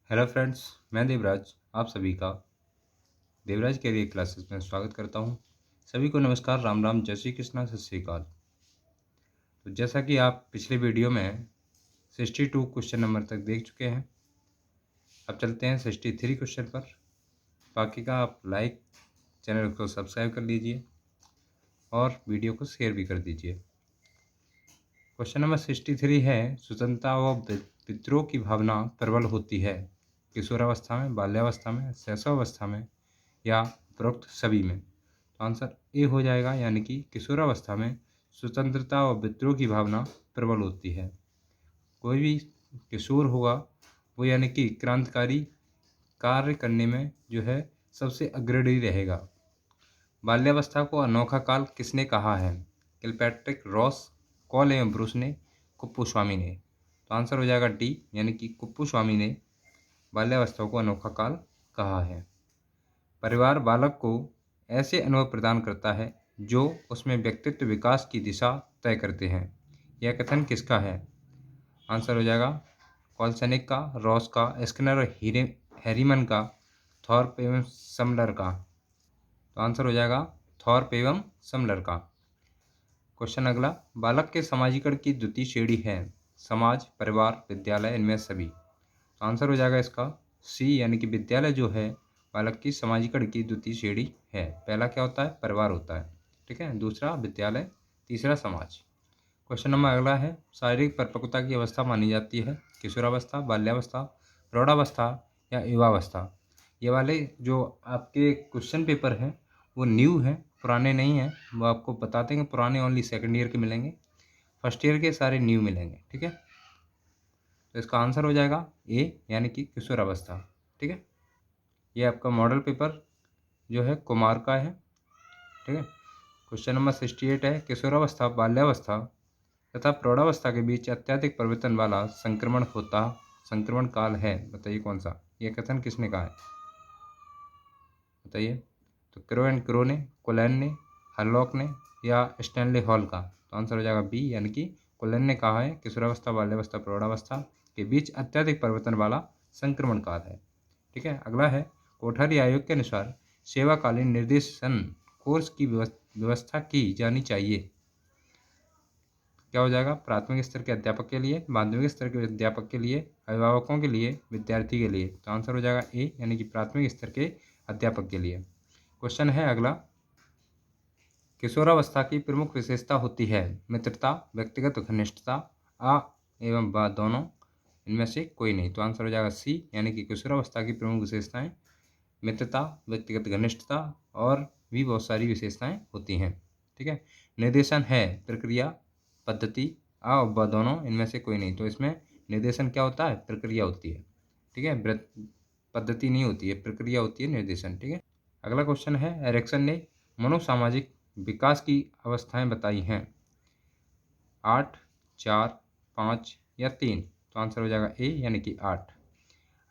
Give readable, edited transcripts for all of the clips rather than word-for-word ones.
Hello friends, मैं देवराज आप सभी का देवराज कैरियर क्लासेस में स्वागत करता हूं। सभी को नमस्कार, राम राम, जय श्री कृष्णा, सत श्री अकाल। तो जैसा कि आप पिछले वीडियो में 62 क्वेश्चन नंबर तक देख चुके हैं, अब चलते हैं 63 क्वेश्चन पर। बाकी का आप लाइक, चैनल को सब्सक्राइब कर लीजिए और वीडियो को शेयर भी कर दीजिए। क्वेश्चन नंबर 63 है, स्वतंत्रता व विद्रोह की भावना प्रबल होती है किशोरावस्था में, बाल्यावस्था में, शैशवावस्था में या उपरोक्त सभी में। तो आंसर ए हो जाएगा, यानी कि किशोरावस्था में स्वतंत्रता और विद्रोह की भावना प्रबल होती है। कोई भी किशोर होगा वो यानी कि क्रांतिकारी कार्य करने में जो है सबसे अग्रणी रहेगा। बाल्यावस्था को अनोखा काल किसने कहा है? किलपैट्रिक, रॉस, कॉल एवं ब्रूस ने, कुप्पुस्वामी ने। तो आंसर हो जाएगा डी, यानी कि कुप्पुस्वामी ने बाल्यावस्था को अनोखा काल कहा है। परिवार बालक को ऐसे अनुभव प्रदान करता है जो उसमें व्यक्तित्व विकास की दिशा तय करते हैं। यह कथन किसका है? आंसर हो जाएगा कॉलसेनिक का, रॉस का, स्किनर और हैरीमन का, थॉर्प एवं समलर का। तो आंसर हो जाएगा थॉर्प एवं समलर का। क्वेश्चन अगला, बालक के समाजीकरण की द्वितीय श्रेणी है समाज, परिवार, विद्यालय, इनमें सभी। तो आंसर हो जाएगा इसका सी, यानी कि विद्यालय जो है बालक की समाजीकरण की द्वितीय श्रेणी है। पहला क्या होता है? परिवार होता है, ठीक है, दूसरा विद्यालय, तीसरा समाज। क्वेश्चन नंबर अगला है, शारीरिक परिपक्वता की अवस्था मानी जाती है किशोरावस्था, बाल्यावस्था, प्रौढ़ावस्था या युवावस्था। ये वाले जो आपके क्वेश्चन पेपर हैं वो न्यू हैं, पुराने नहीं हैं। वो आपको बताते हैं, पुराने ओनली सेकंड ईयर के मिलेंगे, फर्स्ट ईयर के सारे न्यू मिलेंगे, ठीक है। तो इसका आंसर हो जाएगा ए, यानी कि किशोरावस्था, ठीक है। ये आपका मॉडल पेपर जो है कुमार का है, ठीक है। क्वेश्चन नंबर 68 है, किशोरावस्था, बाल्यावस्था तथा प्रौढ़ावस्था के बीच अत्यधिक परिवर्तन वाला संक्रमण काल है, बताइए कौन सा? यह कथन किसने कहा है, बताइए। तो क्रो एंड क्रो ने, कोलैन ने, हरलॉक ने या स्टैनले हॉल का। तो आंसर हो जाएगा बी, यानी कि कोलैन ने कहा है किशोरावस्था, बाल्यावस्था, प्रौढ़ावस्था के बीच अत्यधिक परिवर्तन वाला संक्रमण काल है, ठीक है। अगला है, कोठारी आयोग के अनुसार सेवाकालीन निर्देशन कोर्स की व्यवस्था की जानी चाहिए। क्या हो जाएगा? प्राथमिक स्तर के अध्यापक के लिए, माध्यमिक स्तर के अध्यापक के लिए, अभिभावकों के लिए, विद्यार्थी के लिए। तो आंसर हो जाएगा ए, यानी कि प्राथमिक स्तर के अध्यापक के लिए। क्वेश्चन है अगला, किशोरावस्था की प्रमुख विशेषता होती है मित्रता, व्यक्तिगत घनिष्ठता, आ एवं बा दोनों, इनमें से कोई नहीं। तो आंसर हो जाएगा सी, यानी कि किशोरावस्था की प्रमुख विशेषताएं मित्रता, व्यक्तिगत घनिष्ठता और भी बहुत सारी विशेषताएं होती हैं, ठीक है। निर्देशन है प्रक्रिया, पद्धति, आ और ब दोनों, इनमें से कोई नहीं। तो इसमें निर्देशन क्या होता है? प्रक्रिया होती है, ठीक है, पद्धति नहीं होती है, प्रक्रिया होती है निर्देशन, ठीक है। अगला क्वेश्चन है, एरिक्सन ने मनोसामाजिक विकास की अवस्थाएं बताई हैं 8, 4, 5 या 3। तो आंसर हो जाएगा ए, यानी कि 8।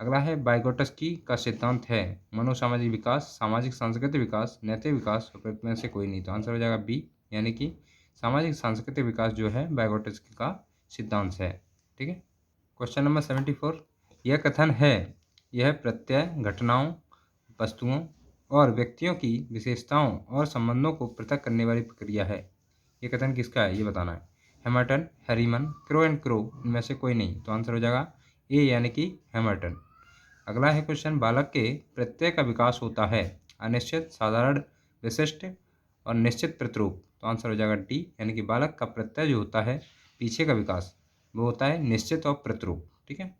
अगला है, वाइगोटस्की का सिद्धांत है मनोसामाजिक विकास, सामाजिक सांस्कृतिक विकास, नैतिक विकास, उपरोक्त में से कोई नहीं। तो आंसर हो जाएगा बी, यानी कि सामाजिक सांस्कृतिक विकास जो है वाइगोटस्की का सिद्धांत है, ठीक है। क्वेश्चन नंबर 74, यह कथन है, यह प्रत्यय घटनाओं, वस्तुओं और व्यक्तियों की विशेषताओं और संबंधों को पृथक करने वाली प्रक्रिया है। ये कथन किसका है, ये बताना है। हैमर्टन, हैरीमन, क्रो एंड क्रो, इनमें से कोई नहीं। तो आंसर हो जाएगा ए, यानी कि हैमर्टन। अगला है क्वेश्चन, बालक के प्रत्यय का विकास होता है अनिश्चित, साधारण, विशिष्ट और निश्चित प्रतिरूप। तो आंसर हो जाएगा डी, यानी कि बालक का प्रत्यय जो होता है पीछे का विकास वो होता है निश्चित और प्रतिरूप, ठीक है।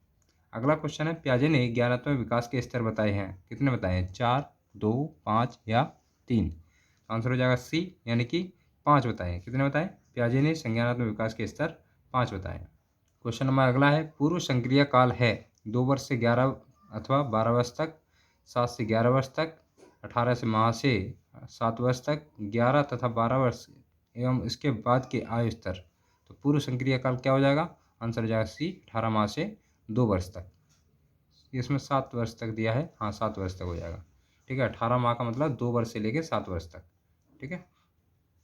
अगला क्वेश्चन है, पियाजे ने ज्ञानात्मक विकास के स्तर बताए हैं, कितने बताए हैं? 4, 2, 5 या 3। आंसर हो जाएगा सी, यानी कि 5 बताए हैं। कितने बताए? पियाजे ने संज्ञानात्मक विकास के स्तर 5 बताए हैं। क्वेश्चन नंबर अगला है, पूर्व संक्रिया काल है 2 वर्ष से 11 अथवा 12 वर्ष तक, 7 से 11 वर्ष तक, 18 से माह से 7 वर्ष तक, 11 तथा 12 वर्ष एवं इसके बाद के आयु स्तर। तो पूर्व संक्रिया काल क्या हो जाएगा? आंसर हो जाएगा सी, 18 माह से 2 वर्ष तक। इसमें 7 वर्ष तक दिया है, हाँ 7 वर्ष तक हो जाएगा, ठीक है। 18 माह का मतलब 2 वर्ष से लेकर 7 वर्ष तक, ठीक है।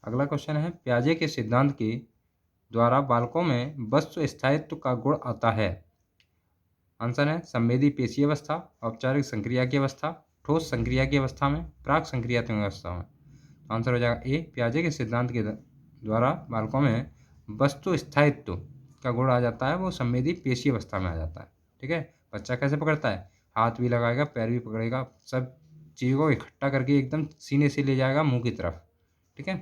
अगला क्वेश्चन है, पियाजे के सिद्धांत के द्वारा बालकों में वस्तु स्थायित्व का गुण आता है आंसर है संवेदी पेशीय अवस्था, औपचारिक संक्रिया की अवस्था, ठोस संक्रिया की अवस्था में, प्राक संक्रियात्मक अवस्था में। तो आंसर हो जाएगा ए, पियाजे के सिद्धांत के द्वारा बालकों में वस्तु स्थायित्व का गुण आ जाता है, वो संवेदी पेशीय अवस्था में आ जाता है। ठीक है, बच्चा कैसे पकड़ता है, हाथ भी लगाएगा, पैर भी पकड़ेगा, सब चीज़ों को इकट्ठा करके एकदम सीने से ले जाएगा मुंह की तरफ। ठीक है,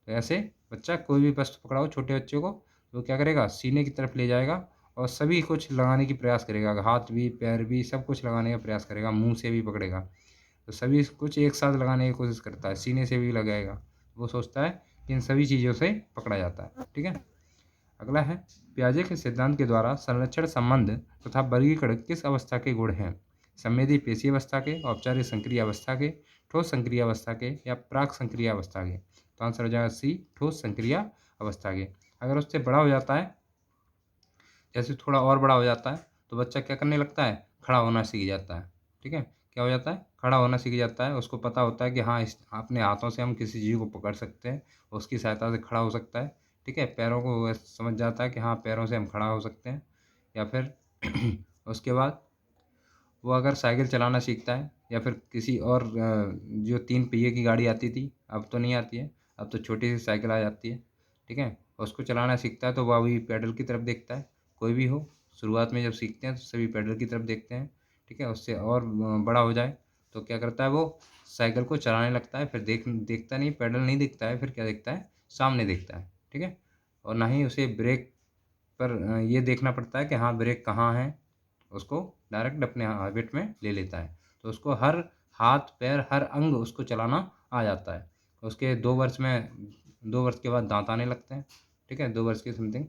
तो ऐसे बच्चा कोई भी वस्तु पकड़ाओ छोटे बच्चे को, तो क्या करेगा, सीने की तरफ ले जाएगा और सभी कुछ लगाने की प्रयास करेगा, हाथ भी पैर भी सब कुछ लगाने का प्रयास करेगा, मुंह से भी पकड़ेगा, तो सभी कुछ एक साथ लगाने की कोशिश करता है, सीने से भी लगाएगा, वो सोचता है कि इन सभी चीज़ों से पकड़ा जाता है। ठीक है, अगला है पियाजे के सिद्धांत के द्वारा संरक्षण संबंध तथा वर्गीकरण किस अवस्था के गुण हैं, संवेदी पेशीय अवस्था के, औपचारिक संक्रिया अवस्था के, ठोस संक्रिया अवस्था के या प्राक संक्रिया अवस्था के। तो आंसर हो जाएगा सी, ठोस संक्रिया अवस्था के। अगर उससे बड़ा हो जाता है, जैसे थोड़ा और बड़ा हो जाता है, तो बच्चा क्या करने लगता है, खड़ा होना सीख जाता है। ठीक है, क्या हो जाता है, खड़ा होना सीख जाता है, उसको पता होता है कि हाँ इस अपने हाथों से हम किसी चीज़ को पकड़ सकते हैं, उसकी सहायता से खड़ा हो सकता है। ठीक है, पैरों को वह समझ जाता है कि हाँ पैरों से हम खड़ा हो सकते हैं। या फिर उसके बाद वो अगर साइकिल चलाना सीखता है या फिर किसी और जो 3 पहिए की गाड़ी आती थी, अब तो नहीं आती है, अब तो छोटी सी साइकिल आ जाती है। ठीक है, उसको चलाना सीखता है तो वह भी पैडल की तरफ देखता है। कोई भी हो, शुरुआत में जब सीखते हैं तो सभी पैडल की तरफ देखते हैं। ठीक है, उससे और बड़ा हो जाए तो क्या करता है, वो साइकिल को चलाने लगता है, फिर देखता नहीं, पैडल नहीं दिखता है, फिर क्या देखता है, सामने देखता है। ठीक है, और ना ही उसे ब्रेक पर ये देखना पड़ता है कि हाँ ब्रेक कहाँ है, उसको डायरेक्ट अपने हैबिट में ले लेता है। तो उसको हर हाथ पैर हर अंग उसको चलाना आ जाता है। उसके 2 वर्ष के बाद दांत आने लगते हैं। ठीक है, 2 वर्ष की समथिंग,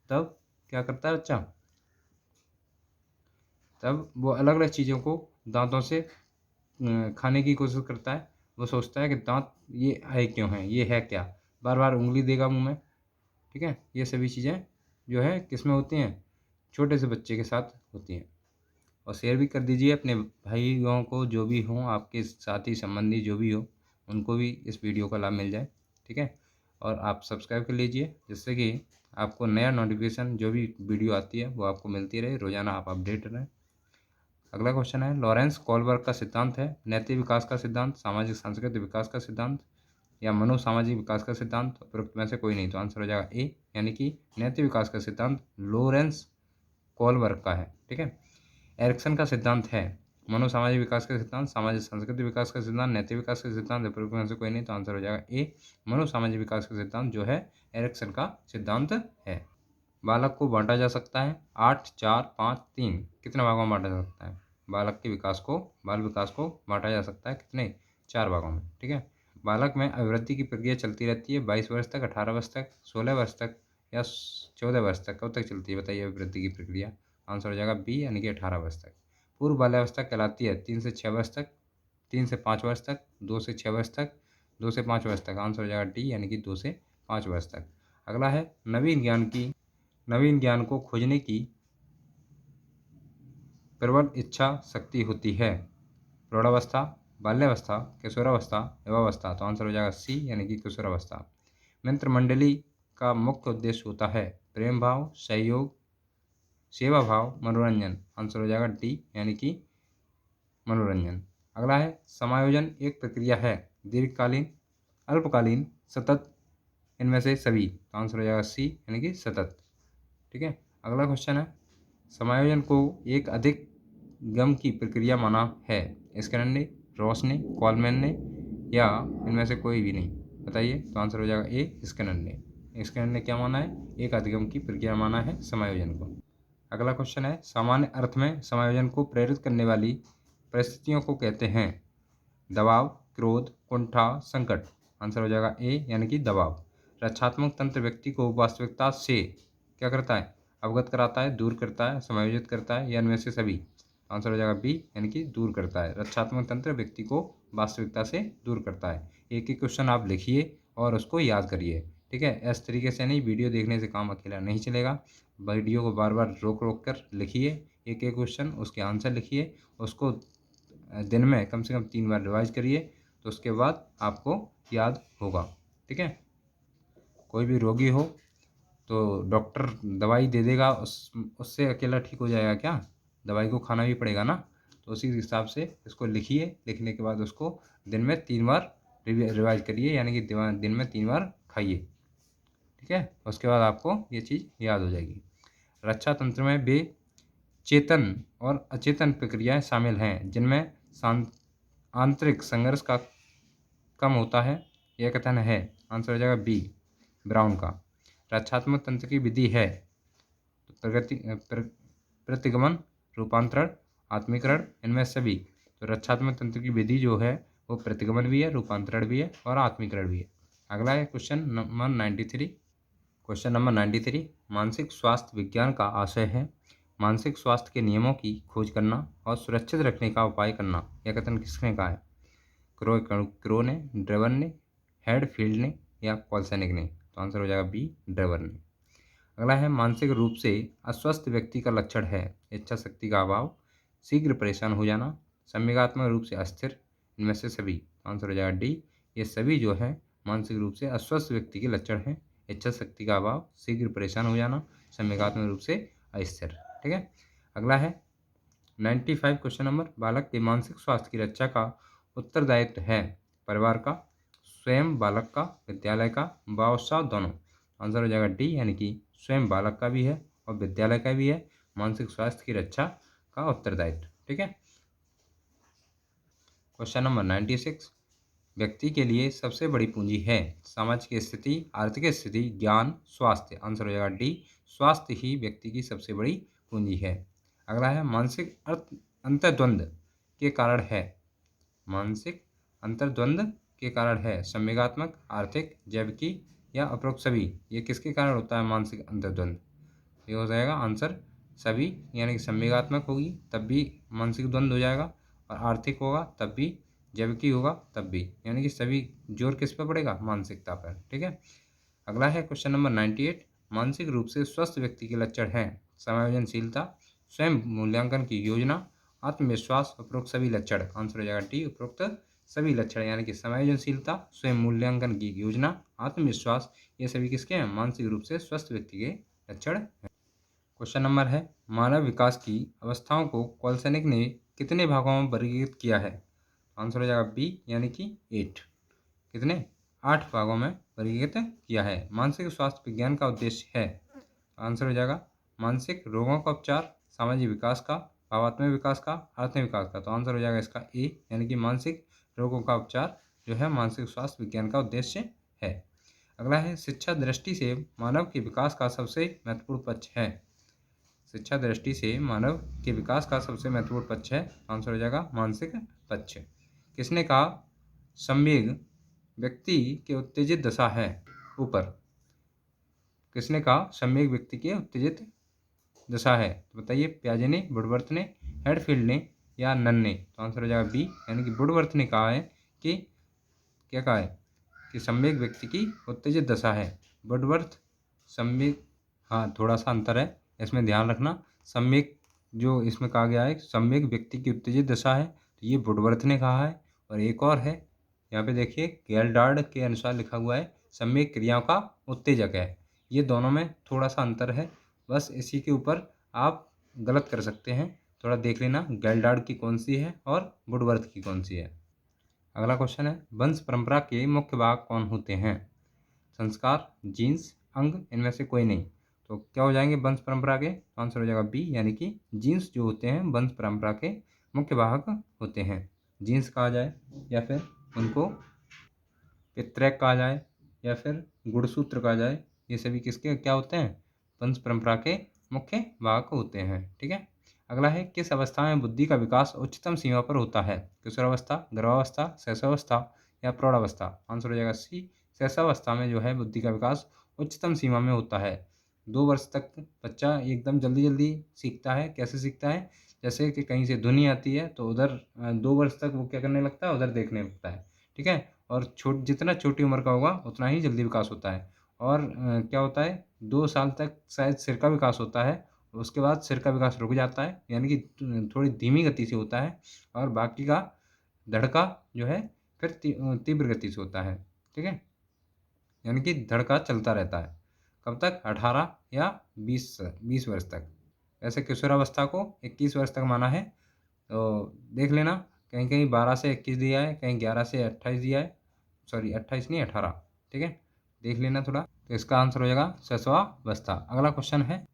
तब क्या करता है बच्चा, तब वो अलग अलग चीज़ों को दांतों से खाने की कोशिश करता है। वो सोचता है कि दांत ये आए क्यों हैं, ये है क्या, बार बार उंगली देगा मुंह में। ठीक है, ये सभी चीज़ें जो है किस में होती हैं, छोटे से बच्चे के साथ होती हैं। और शेयर भी कर दीजिए अपने भाइयों को, जो भी हों आपके साथी संबंधी जो भी हो, उनको भी इस वीडियो का लाभ मिल जाए। ठीक है, और आप सब्सक्राइब कर लीजिए जिससे कि आपको नया नोटिफिकेशन जो भी वीडियो आती है वो आपको मिलती रहे, रोज़ाना आप अपडेट रहें। अगला क्वेश्चन है, लॉरेंस कोलबर्ग का सिद्धांत है नैतिक विकास का सिद्धांत, सामाजिक सांस्कृतिक विकास का सिद्धांत या मनोसामाजिक विकास का सिद्धांत, उपरोक्त में से कोई नहीं। तो आंसर हो जाएगा ए, यानी कि नैतिक विकास का सिद्धांत लॉरेंस कोलबर्ग का है। ठीक है, एरिक्सन का सिद्धांत है मनोसामाजिक विकास का सिद्धांत, सामाजिक सांस्कृतिक विकास का सिद्धांत, नैतिक विकास का सिद्धांत, उपरोक्त में से कोई नहीं। तो आंसर हो जाएगा ए, मनोसामाजिक विकास का सिद्धांत जो है एरिक्सन का सिद्धांत है। बालक को बांटा जा सकता है 8, 4, 5, 3, कितने भागों में बांटा जा सकता है, बालक के विकास को, बाल विकास को बांटा जा सकता है कितने, 4 भागों में। ठीक है, बालक में अभिवृद्धि की प्रक्रिया चलती रहती है 22 वर्ष तक, 18 वर्ष तक, 16 वर्ष तक या 14 वर्ष तक। कब तक चलती है बताइए अभिवृद्धि की प्रक्रिया, आंसर हो जाएगा बी, यानी कि 18 वर्ष तक। पूर्व बाल्यावस्था कहलाती है 3 से 6 वर्ष तक, 3 से 5 वर्ष तक, 2 से 6 वर्ष तक, 2 से 5 वर्ष तक। आंसर हो जाएगा डी, यानी कि 2 से 5 वर्ष तक। अगला है नवीन ज्ञान को खोजने की प्रबल इच्छा शक्ति होती है प्रौढ़ावस्था, बाल्यावस्था, किशोरावस्था, युवावस्था। तो आंसर हो जाएगा सी, यानी कि किशोरावस्था। मित्र मंडली का मुख्य उद्देश्य होता है प्रेम भाव, सहयोग, सेवा भाव, मनोरंजन। आंसर हो जाएगा डी, यानी कि मनोरंजन। अगला है समायोजन एक प्रक्रिया है दीर्घकालीन, अल्पकालीन, सतत, इनमें से सभी। तो आंसर हो जाएगा सी, यानी कि सतत। ठीक है, अगला क्वेश्चन है, समायोजन को एक अधिक गम की प्रक्रिया माना है स्किनर ने, रॉस ने, कॉलमैन ने या इनमें से कोई भी नहीं, बताइए। तो आंसर हो जाएगा ए, स्किनर ने। स्किनर ने क्या माना है, एक अधिगम की प्रक्रिया माना है समायोजन को। अगला क्वेश्चन है, सामान्य अर्थ में समायोजन को प्रेरित करने वाली परिस्थितियों को कहते हैं दबाव, क्रोध, कुंठा, संकट। आंसर हो जाएगा ए, यानी कि दबाव। रक्षात्मक तंत्र व्यक्ति को वास्तविकता से क्या करता है, अवगत कराता है, दूर करता है, समायोजित करता है या इनमें से सभी। आंसर हो जाएगा बी, यानी कि दूर करता है। रक्षात्मक तंत्र व्यक्ति को वास्तविकता से दूर करता है। एक एक क्वेश्चन आप लिखिए और उसको याद करिए। ठीक है, इस तरीके से नहीं, वीडियो देखने से काम अकेला नहीं चलेगा, वीडियो को बार बार रोक रोक कर लिखिए, एक एक क्वेश्चन उसके आंसर लिखिए, उसको दिन में कम से कम 3 बार रिवाइज करिए, तो उसके बाद आपको याद होगा। ठीक है, कोई भी रोगी हो तो डॉक्टर दवाई दे देगा, उससे अकेला ठीक हो जाएगा क्या, दवाई को खाना भी पड़ेगा ना, तो उसी हिसाब से इसको लिखिए। लिखने के बाद उसको दिन में 3 बार रिवाइज करिए, यानी कि दिन में 3 बार खाइए। ठीक है, उसके बाद आपको ये चीज़ याद हो जाएगी। रक्षा तंत्र में वे चेतन और अचेतन प्रक्रियाएं शामिल हैं जिनमें आंतरिक संघर्ष का कम होता है, यह कथन है। आंसर हो जाएगा बी, ब्राउन का। रक्षात्मक तंत्र की विधि है प्रतिगमन, रूपांतरण, आत्मीकरण, इनमें सभी। तो रक्षात्मक तंत्र की विधि जो है वो प्रतिगमन भी है, रूपांतरण भी है और आत्मीकरण भी है। अगला है क्वेश्चन नंबर 93। क्वेश्चन नंबर 93, मानसिक स्वास्थ्य विज्ञान का आशय है मानसिक स्वास्थ्य के नियमों की खोज करना और सुरक्षित रखने का उपाय करना। यह कथन किसने कहा है? क्रो ने, ड्रेवर ने, हेडफील्ड ने या कॉल्सनिक ने? तो आंसर हो जाएगा बी, ड्रेवर ने। अगला है, मानसिक रूप से अस्वस्थ व्यक्ति का लक्षण है इच्छा शक्ति का अभाव, शीघ्र परेशान हो जाना, संवेगात्मक रूप से अस्थिर, इनमें से सभी। आंसर हो जाएगा डी, ये सभी जो है मानसिक रूप से अस्वस्थ व्यक्ति के लक्षण हैं। इच्छा शक्ति का अभाव, शीघ्र परेशान हो जाना, संवेगात्मक रूप से अस्थिर। ठीक है, अगला है 95 क्वेश्चन नंबर, बालक के मानसिक स्वास्थ्य की रक्षा का उत्तरदायित्व है परिवार का, स्वयं बालक का, विद्यालय का, बादशाह दोनों। आंसर हो जाएगा डी, यानी कि स्वयं बालक का भी है और विद्यालय का भी है मानसिक स्वास्थ्य की रक्षा का उत्तरदायित्व। ठीक है, क्वेश्चन नंबर 96, व्यक्ति के लिए सबसे बड़ी पूंजी है सामाजिक स्थिति, आर्थिक स्थिति, ज्ञान, स्वास्थ्य। आंसर हो जाएगा डी, स्वास्थ्य ही व्यक्ति की सबसे बड़ी पूंजी है। अगला है, मानसिक अंतर्द्वंद के कारण है मानसिक अंतर्द्वंद के कारण है संवेगात्मक, आर्थिक, जैविकी या उपरोक्त सभी। ये किसके कारण होता है मानसिक अंतर्द्वंद? ये हो जाएगा आंसर सभी, यानी कि संवेगात्मक होगी तब भी मानसिक द्वंद हो जाएगा, और आर्थिक होगा तब भी, जैविकी होगा तब भी, यानी कि सभी जोर किस पर पड़ेगा? मानसिकता पर। ठीक है, अगला है क्वेश्चन नंबर 98, मानसिक रूप से स्वस्थ व्यक्ति के लक्षण हैं समायोजनशीलता, स्वयं मूल्यांकन की योजना, आत्मविश्वास, उपरोक्त सभी लक्षण। आंसर हो जाएगा डी, उपरोक्त सभी लक्षण, यानी कि समायोजनशीलता, स्वयं मूल्यांकन की योजना, आत्मविश्वास, ये सभी किसके हैं? मानसिक रूप से स्वस्थ व्यक्ति के लक्षण हैं। क्वेश्चन नंबर है, मानव विकास की अवस्थाओं को कॉल्सनिक ने कितने भागों में वर्गीकृत किया है? आंसर हो जाएगा बी, यानी कि 8। कितने? 8 भागों में वर्गीकृत किया है। मानसिक स्वास्थ्य विज्ञान का उद्देश्य है, आंसर हो जाएगा मानसिक रोगों का उपचार, सामाजिक विकास का, भावात्मक विकास का, आत्म विकास का। तो आंसर हो जाएगा इसका ए, यानी कि मानसिक रोगों का उपचार जो है मानसिक स्वास्थ्य विज्ञान का उद्देश्य है। अगला है, शिक्षा दृष्टि से मानव के विकास का सबसे महत्वपूर्ण पक्ष है। शिक्षा दृष्टि से मानव के विकास का सबसे महत्वपूर्ण पक्ष है, आंसर हो जाएगा मानसिक पक्ष। किसने कहा? संवेग व्यक्ति के उत्तेजित दशा है। ऊपर किसने कहा संवेग व्यक्ति के उत्तेजित दशा है? तो बताइए, प्याजे ने, वुडवर्थ ने, हेडफील्ड ने या नन ने? तो आंसर हो जाएगा बी, यानी कि वुडवर्थ ने कहा है कि क्या कहा है कि संवेग व्यक्ति की उत्तेजित दशा है। वुडवर्थ संवेग, हाँ थोड़ा सा अंतर है इसमें, ध्यान रखना। संवेग जो इसमें कहा गया है संवेग व्यक्ति की उत्तेजित दशा है, तो ये वुडवर्थ ने कहा है। और एक और है, यहाँ पे देखिए गेल्डार्ड के अनुसार लिखा हुआ है संवेग क्रियाओं का उत्तेजक है। ये दोनों में थोड़ा सा अंतर है, बस इसी के ऊपर आप गलत कर सकते हैं, थोड़ा देख लेना गेल्डार्ड की कौन सी है और वुडवर्थ की कौन सी है। अगला क्वेश्चन है, वंश परंपरा के मुख्य भाग कौन होते हैं? संस्कार, जीन्स, अंग, इनमें से कोई नहीं। तो क्या हो जाएंगे वंश परंपरा के? आंसर हो जाएगा बी, यानी कि जीन्स जो होते हैं वंश परंपरा के मुख्य वाहक होते हैं। जीन्स कहा जाए या फिर उनको पितृक कहा जाए या फिर गुणसूत्र कहा जाए, ये सभी किसके क्या होते हैं? वंश परंपरा के मुख्य वाहक होते हैं। ठीक है, अगला है, किस अवस्था में बुद्धि का विकास उच्चतम सीमा पर होता है? किशोरावस्था, गर्भावस्था, शैशवावस्था या प्रौढ़ावस्था? आंसर हो जाएगा सी, शैशवावस्था में जो है बुद्धि का विकास उच्चतम सीमा में होता है। 2 वर्ष तक बच्चा एकदम जल्दी जल्दी सीखता है। कैसे सीखता है? जैसे कि कहीं से ध्वनि आती है तो उधर 2 वर्ष तक वो क्या करने लगता है? उधर देखने लगता है। ठीक है, और जितना छोटी उम्र का होगा उतना ही जल्दी विकास होता है। और क्या होता है 2 साल तक शायद सिर का विकास होता है, उसके बाद सिर का विकास रुक जाता है, यानी कि थोड़ी धीमी गति से होता है, और बाकी का धड़का जो है फिर तीव्र गति से होता है। ठीक है, यानी कि धड़का चलता रहता है। कब तक? 18 या 20 वर्ष तक। वैसे किशोरावस्था को 21 वर्ष तक माना है, तो देख लेना, कहीं कहीं 12 से 21 दिया है, कहीं 11 से 28 दिया है, सॉरी 28 नहीं 18, ठीक है, देख लेना थोड़ा। तो इसका आंसर हो जाएगा शिशुआवस्था। अगला क्वेश्चन है,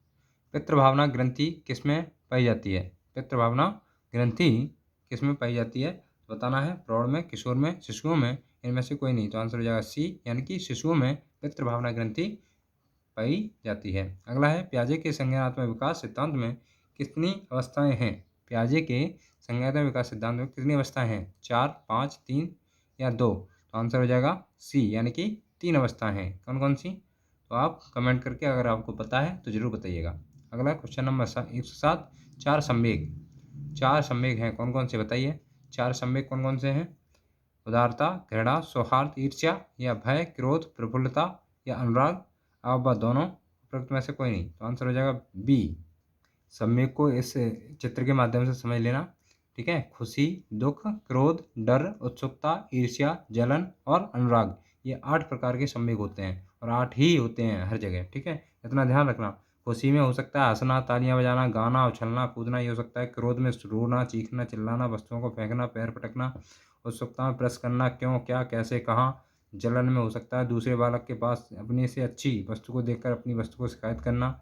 पितृभावना ग्रंथि किसमें पाई जाती है? पितृभावना ग्रंथि किसमें पाई जाती है बताना है। प्रौढ़ में, किशोर में, शिशुओं में, इनमें से कोई नहीं। तो आंसर हो जाएगा सी, यानी कि शिशुओं में पितृभावना ग्रंथि पाई जाती है। अगला है, प्याजे के संज्ञानात्मक विकास सिद्धांत में कितनी अवस्थाएं हैं? प्याजे के संज्ञानात्मक विकास सिद्धांत में कितनी अवस्थाएं हैं? 4, 5, 3 या 2? तो आंसर हो जाएगा सी, यानी कि 3 अवस्थाएं हैं। कौन कौन सी? तो आप कमेंट करके अगर आपको पता है तो जरूर बताइएगा। अगला क्वेश्चन नंबर 107, 4 संवेग। 4 संवेग हैं, कौन कौन से बताइए? 4 संवेग कौन कौन से हैं? उदारता, घृणा, सौहार्द, ईर्ष्या या भय, क्रोध, प्रफुल्लता या अनुराग? आप बात दोनों उपरोक्त में से कोई नहीं। तो आंसर हो जाएगा बी। सम्यक को इस चित्र के माध्यम से समझ लेना, ठीक है। खुशी, दुख, क्रोध, डर, उत्सुकता, ईर्ष्या, जलन और अनुराग, ये 8 प्रकार के सम्यक होते हैं और 8 ही होते हैं हर जगह, ठीक है। इतना ध्यान रखना। खुशी में हो सकता है हंसना, तालियां बजाना, गाना, उछलना कूदना, ये हो सकता है। क्रोध में रोना, चीखना, चिल्लाना, वस्तुओं को फेंकना, पैर पटकना। उत्सुकता में प्रश्न करना, क्यों, क्या, कैसे, कहाँ। जलन में हो सकता है दूसरे बालक के पास अपने से अच्छी वस्तु को देखकर अपनी वस्तु को शिकायत करना।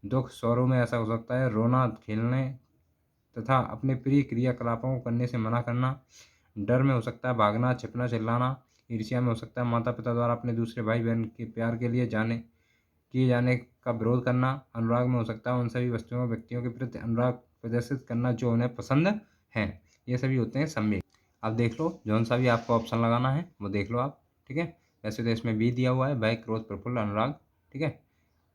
दुख, स्वरों में ऐसा हो सकता है रोना, खेलने तथा अपने प्रिय क्रियाकलापों को करने से मना करना। डर में हो सकता है भागना, छिपना, चिल्लाना। ईर्ष्या में हो सकता है माता पिता द्वारा अपने दूसरे भाई बहन के प्यार के लिए किए जाने का विरोध करना। अनुराग में हो सकता है उन सभी वस्तुओं व्यक्तियों के प्रति अनुराग प्रदर्शित करना जो उन्हें पसंद हैं। ये सभी होते हैं सम्यक। अब देख लो, जौन सा भी आपको ऑप्शन लगाना है वो देख लो आप, ठीक है। वैसे तो इसमें बी दिया हुआ है, भय, क्रोध, प्रफुल्ल, अनुराग, ठीक है।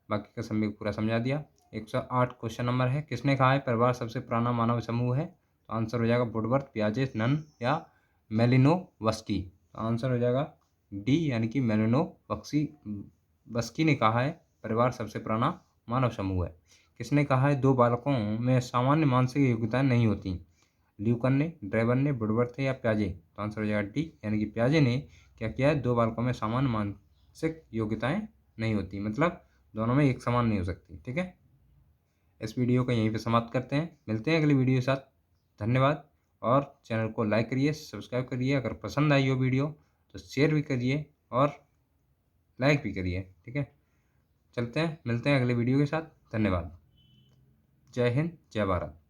बाकी का सम्यक पूरा समझा दिया। 108 क्वेश्चन नंबर है, किसने कहा है परिवार सबसे पुराना मानव समूह है? तो आंसर हो जाएगा वुडवर्थ, पियाजे, नन या मेलिनोवस्की। तो आंसर हो जाएगा डी, यानी कि मेलिनोवस्की ने कहा है परिवार सबसे पुराना मानव समूह है। किसने कहा है दो बालकों में सामान्य मानसिक योग्यताएं नहीं होती? ल्यूकन ने, ड्रेवन ने, वुडवर्थ या प्याजे? तो आंसर हो जाएगा डी, यानी कि प्याजे ने क्या किया है, दो बालकों में सामान्य मानसिक योग्यताएं नहीं होती, मतलब दोनों में एक समान नहीं हो सकती, ठीक है। इस वीडियो को यहीं पे समाप्त करते हैं, मिलते हैं अगली वीडियो के साथ। धन्यवाद। और चैनल को लाइक करिए, सब्सक्राइब करिए, अगर पसंद आई हो वीडियो तो शेयर भी करिए और लाइक भी करिए, ठीक है। चलते हैं, मिलते हैं अगले वीडियो के साथ। धन्यवाद। जय हिंद, जय भारत।